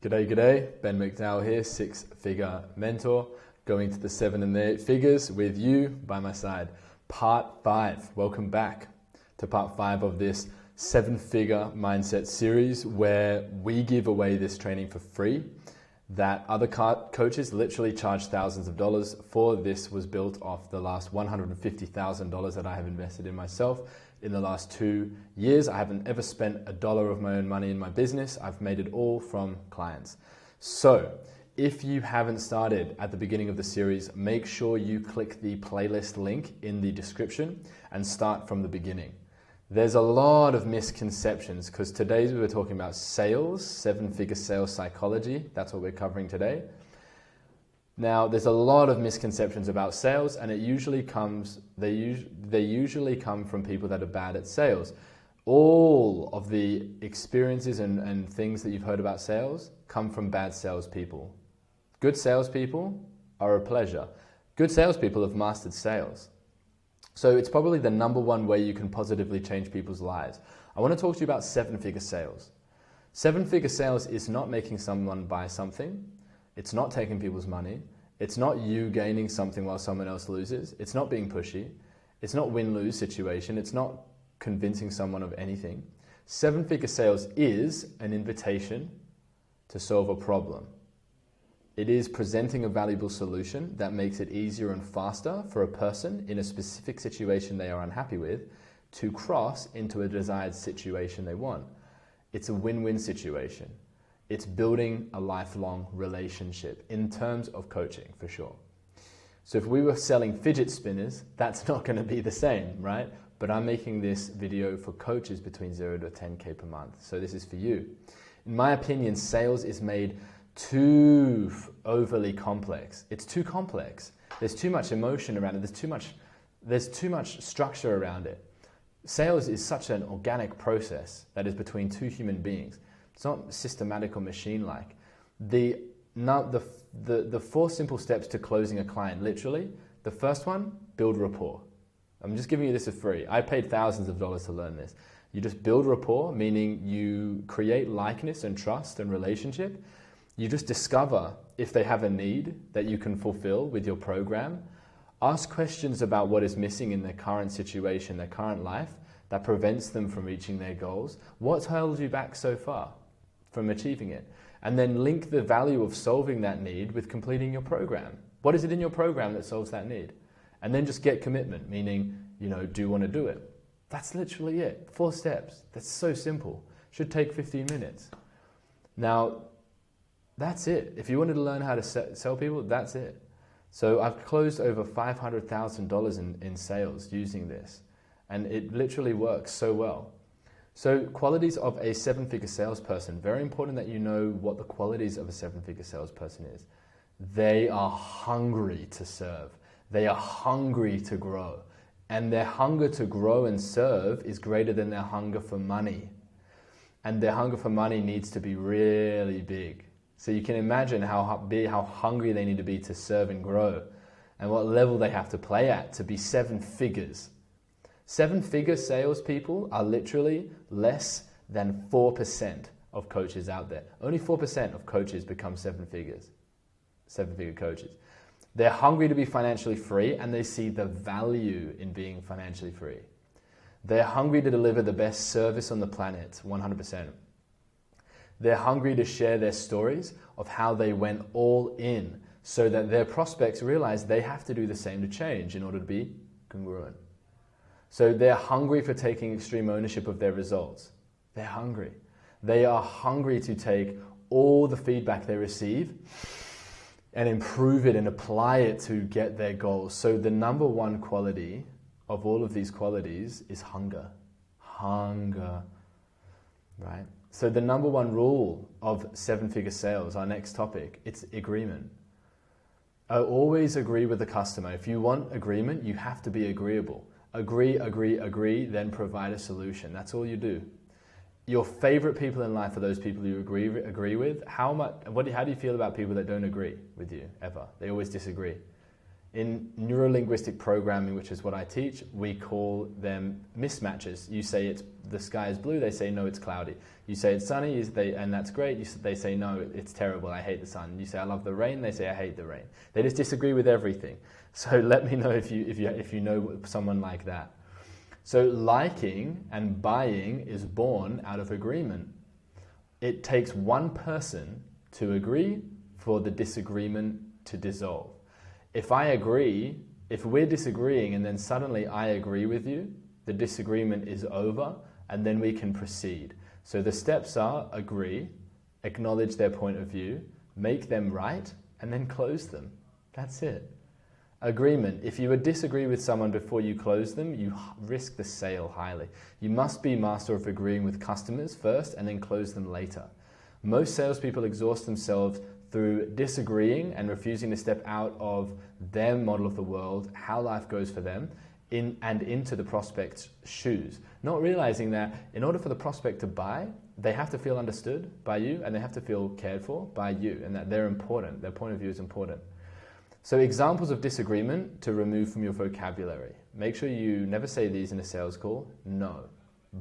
G'day, Ben McDowell here, six-figure mentor, going to the 7 and the 8 figures with you by my side. Part 5, welcome back to part 5 of this 7-figure mindset series where we give away this training for free that other coaches literally charge thousands of dollars for. This was built off the last $150,000 that I have invested in myself in the last 2 years. I haven't ever spent $1 of my own money in my business. I've made it all from clients. So if you haven't started at the beginning of the series, make sure you click the playlist link in the description and start from the beginning. There's a lot of misconceptions because today we were talking about sales, 7-figure sales psychology. That's what we're covering today. Now, there's a lot of misconceptions about sales, and it usually comes, they usually come from people that are bad at sales. All of the experiences and things that you've heard about sales come from bad salespeople. Good salespeople are a pleasure. Good salespeople have mastered sales. So it's probably the number one way you can positively change people's lives. I want to talk to you about 7-figure sales. 7-figure sales is not making someone buy something. It's not taking people's money. It's not you gaining something while someone else loses. It's not being pushy. It's not win-lose situation. It's not convincing someone of anything. 7-figure sales is an invitation to solve a problem. It is presenting a valuable solution that makes it easier and faster for a person in a specific situation they are unhappy with to cross into a desired situation they want. It's a win-win situation. It's building a lifelong relationship in terms of coaching, for sure. So if we were selling fidget spinners, that's not going to be the same, right? But I'm making this video for coaches between 0 to 10K per month. So this is for you. In my opinion, sales is made too overly complex. It's too complex. There's too much emotion around it. There's too much structure around it. Sales is such an organic process that is between two human beings. It's not systematic or machine-like. The 4 simple steps to closing a client, literally, the first one, build rapport. I'm just giving you this for free. I paid thousands of dollars to learn this. You just build rapport, meaning you create likeness and trust and relationship. You just discover if they have a need that you can fulfill with your program. Ask questions about what is missing in their current situation, their current life, that prevents them from reaching their goals. What's held you back so far from achieving it? And then link the value of solving that need with completing your program. What is it in your program that solves that need? And then just get commitment, meaning, do you want to do it? That's literally it. 4 steps. That's so simple. Should take 15 minutes. Now, that's it. If you wanted to learn how to sell people, that's it. So I've closed over $500,000 in sales using this. And it literally works so well. So qualities of a 7-figure salesperson. Very important that you know what the qualities of a 7-figure salesperson is. They are hungry to serve. They are hungry to grow. And their hunger to grow and serve is greater than their hunger for money. And their hunger for money needs to be really big. So you can imagine how hungry they need to be to serve and grow and what level they have to play at to be 7 figures. 7-figure salespeople are literally less than 4% of coaches out there. Only 4% of coaches become 7-figure coaches. They're hungry to be financially free and they see the value in being financially free. They're hungry to deliver the best service on the planet, 100%. They're hungry to share their stories of how they went all in so that their prospects realize they have to do the same to change in order to be congruent. So they're hungry for taking extreme ownership of their results. They're hungry. They are hungry to take all the feedback they receive and improve it and apply it to get their goals. So the number one quality of all of these qualities is hunger. Hunger, right? So the number one rule of 7-figure sales, our next topic, it's agreement. I always agree with the customer. If you want agreement, you have to be agreeable. Agree, then provide a solution. That's all you do. Your favorite people in life are those people you agree with. How do you feel about people that don't agree with you ever? They always disagree. In neurolinguistic programming, which is what I teach, we call them mismatches. You say the sky is blue, they say no, it's cloudy. You say it's sunny, and that's great. They say no, it's terrible, I hate the sun. You say I love the rain, they say I hate the rain. They just disagree with everything. So let me know if you know someone like that. So liking and buying is born out of agreement. It takes one person to agree for the disagreement to dissolve. If we're disagreeing and then suddenly I agree with you, the disagreement is over and then we can proceed. So the steps are agree, acknowledge their point of view, make them right, and then close them. That's it. Agreement. If you would disagree with someone before you close them, you risk the sale highly. You must be master of agreeing with customers first and then close them later. Most salespeople exhaust themselves through disagreeing and refusing to step out of their model of the world, how life goes for them, into the prospect's shoes. Not realizing that in order for the prospect to buy, they have to feel understood by you and they have to feel cared for by you, and that they're important, their point of view is important. So examples of disagreement to remove from your vocabulary. Make sure you never say these in a sales call. No,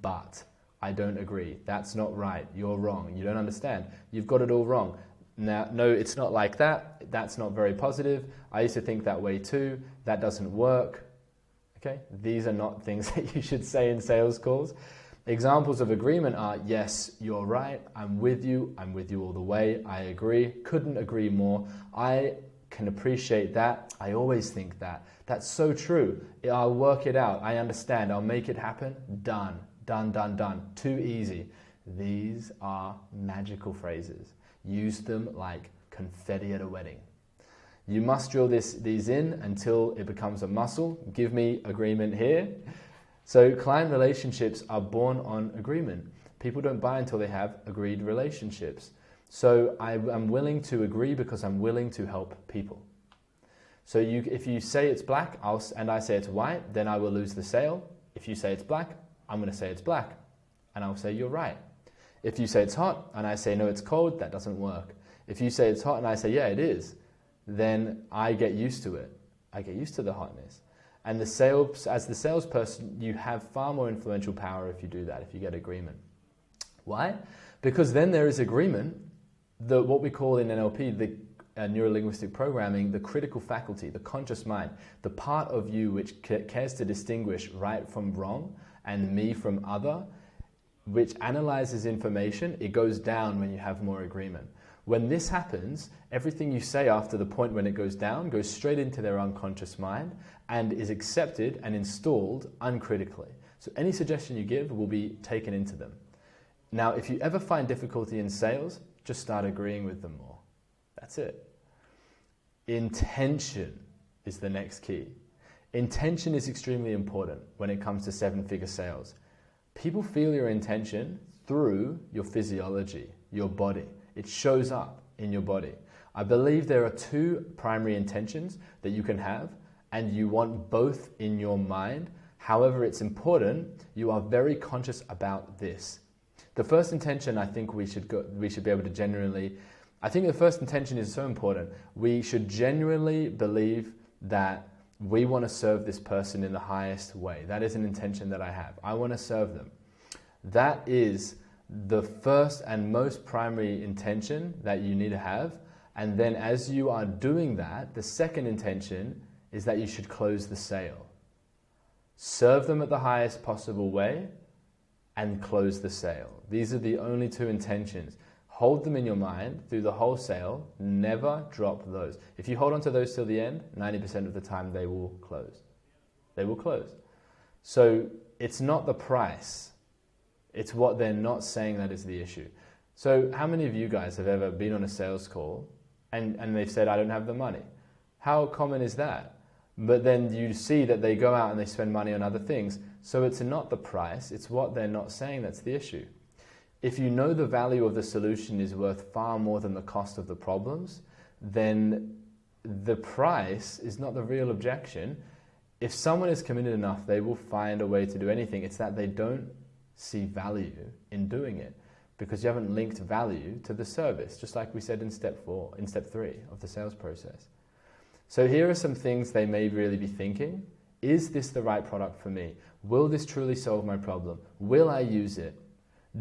but, I don't agree, that's not right, you're wrong, you don't understand, you've got it all wrong. Now, no, it's not like that, that's not very positive, I used to think that way too, that doesn't work. Okay, these are not things that you should say in sales calls. Examples of agreement are, yes, you're right, I'm with you all the way, I agree, couldn't agree more, I can appreciate that, I always think that, that's so true, I'll work it out, I understand, I'll make it happen, done, too easy. These are magical phrases. Use them like confetti at a wedding. You must drill these in until it becomes a muscle. Give me agreement here. So client relationships are born on agreement. People don't buy until they have agreed relationships. So I'm willing to agree because I'm willing to help people. So if you say it's black and I say it's white, then I will lose the sale. If you say it's black, I'm going to say it's black and I'll say you're right. If you say it's hot and I say no, it's cold, that doesn't work. If you say it's hot and I say yeah, it is, then I get used to it. I get used to the hotness. And as the salesperson, you have far more influential power if you do that, if you get agreement. Why? Because then there is agreement, what we call in NLP, the neurolinguistic programming, the critical faculty, the conscious mind, the part of you which cares to distinguish right from wrong and me from other, which analyzes information, it goes down when you have more agreement. When this happens, everything you say after the point when it goes down goes straight into their unconscious mind and is accepted and installed uncritically. So any suggestion you give will be taken into them. Now, if you ever find difficulty in sales, just start agreeing with them more. That's it. Intention is the next key. Intention is extremely important when it comes to 7-figure sales. People feel your intention through your physiology, your body. It shows up in your body. I believe there are 2 primary intentions that you can have, and you want both in your mind. However, it's important you are very conscious about this. The first intention, I think we should be able to genuinely, I think the first intention is so important. We should genuinely believe that we want to serve this person in the highest way. That is an intention that I have. I want to serve them. That is the first and most primary intention that you need to have. And then as you are doing that, the second intention is that you should close the sale. Serve them at the highest possible way and close the sale. These are the only 2 intentions. Hold them in your mind through the whole sale. Never drop those. If you hold on to those till the end, 90% of the time they will close. They will close. So it's not the price. It's what they're not saying that is the issue. So how many of you guys have ever been on a sales call and they've said, I don't have the money? How common is that? But then you see that they go out and they spend money on other things. So it's not the price, it's what they're not saying that's the issue. If you know the value of the solution is worth far more than the cost of the problems, then the price is not the real objection. If someone is committed enough, they will find a way to do anything. It's that they don't see value in doing it because you haven't linked value to the service, just like we said in step 3 of the sales process. So here are some things they may really be thinking. Is this the right product for me? Will this truly solve my problem? Will I use it?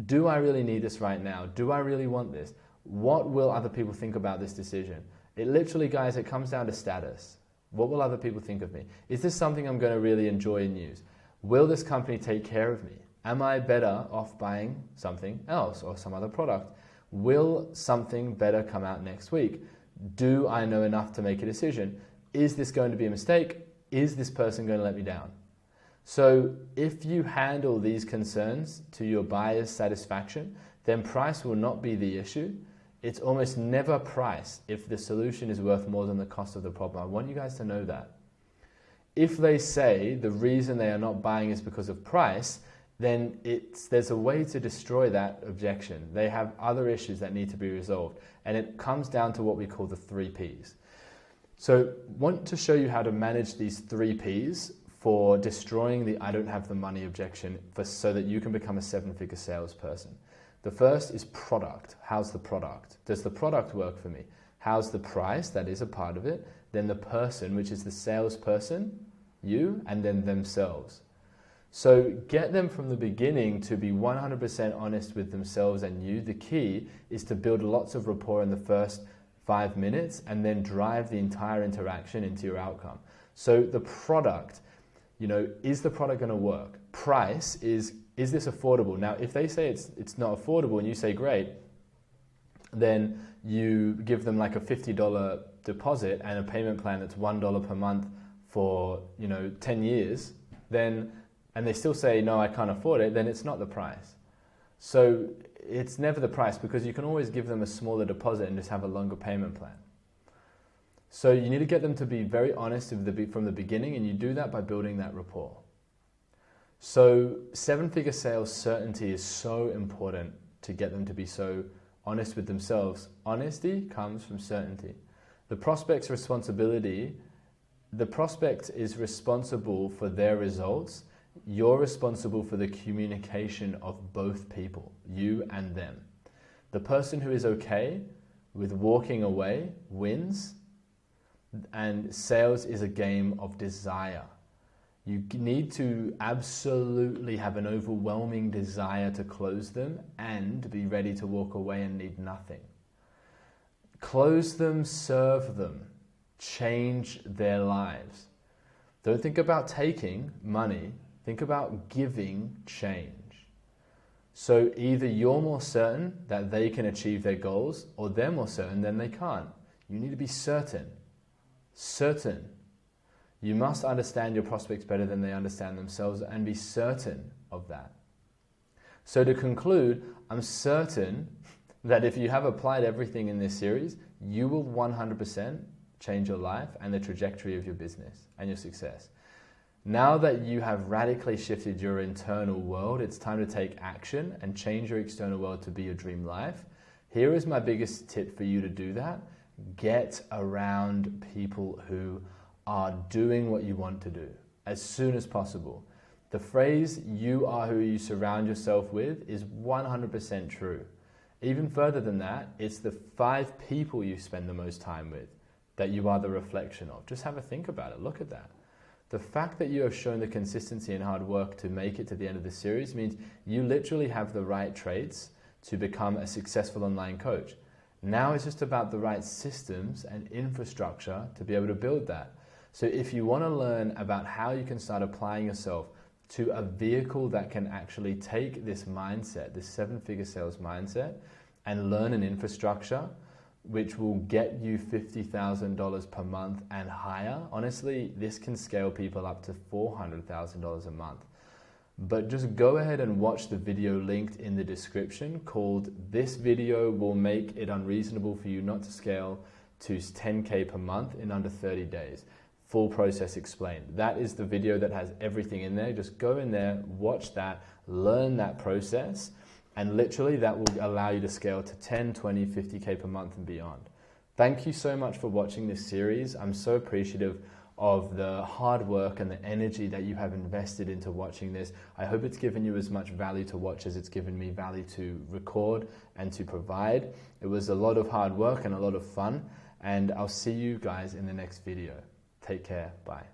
Do I really need this right now? Do I really want this? What will other people think about this decision? It literally, guys, it comes down to status. What will other people think of me? Is this something I'm going to really enjoy and use? Will this company take care of me? Am I better off buying something else or some other product? Will something better come out next week? Do I know enough to make a decision? Is this going to be a mistake? Is this person going to let me down? So if you handle these concerns to your buyer's satisfaction, then price will not be the issue. It's almost never price if the solution is worth more than the cost of the problem. I want you guys to know that. If they say the reason they are not buying is because of price, then there's a way to destroy that objection. They have other issues that need to be resolved. And it comes down to what we call the 3 Ps. So I want to show you how to manage these 3 Ps for destroying the I don't have the money objection so that you can become a 7-figure salesperson. The first is product. How's the product? Does the product work for me? How's the price? That is a part of it. Then the person, which is the salesperson, you, and then themselves. So get them from the beginning to be 100% honest with themselves and you. The key is to build lots of rapport in the first 5 minutes and then drive the entire interaction into your outcome. So the product, is the product going to work? Price is this affordable? Now, if they say it's not affordable and you say great, then you give them like a $50 deposit and a payment plan that's $1 per month for 10 years, and they still say, no, I can't afford it, then it's not the price. So it's never the price because you can always give them a smaller deposit and just have a longer payment plan. So you need to get them to be very honest from the beginning, and you do that by building that rapport. So 7-figure sales certainty is so important to get them to be so honest with themselves. Honesty comes from certainty. The prospect is responsible for their results. You're responsible for the communication of both people, you and them. The person who is okay with walking away wins, and sales is a game of desire. You need to absolutely have an overwhelming desire to close them and be ready to walk away and need nothing. Close them, serve them, change their lives. Don't think about taking money. Think about giving change. So either you're more certain that they can achieve their goals or they're more certain that they can't. You need to be certain. Certain. You must understand your prospects better than they understand themselves and be certain of that. So to conclude, I'm certain that if you have applied everything in this series, you will 100% change your life and the trajectory of your business and your success. Now that you have radically shifted your internal world, it's time to take action and change your external world to be your dream life. Here is my biggest tip for you to do that. Get around people who are doing what you want to do as soon as possible. The phrase, you are who you surround yourself with, is 100% true. Even further than that, it's the 5 people you spend the most time with that you are the reflection of. Just have a think about it. Look at that. The fact that you have shown the consistency and hard work to make it to the end of the series means you literally have the right traits to become a successful online coach. Now it's just about the right systems and infrastructure to be able to build that. So if you want to learn about how you can start applying yourself to a vehicle that can actually take this mindset, this 7-figure sales mindset, and learn an infrastructure which will get you $50,000 per month and higher. Honestly, this can scale people up to $400,000 a month. But just go ahead and watch the video linked in the description called "This Video Will Make It Unreasonable for You Not to Scale to 10K per month in Under 30 Days. Full process explained." That is the video that has everything in there. Just go in there, watch that, learn that process, and literally that will allow you to scale to 10, 20, 50K per month and beyond. Thank you so much for watching this series. I'm so appreciative of the hard work and the energy that you have invested into watching this. I hope it's given you as much value to watch as it's given me value to record and to provide. It was a lot of hard work and a lot of fun. and I'll see you guys in the next video. Take care. Bye.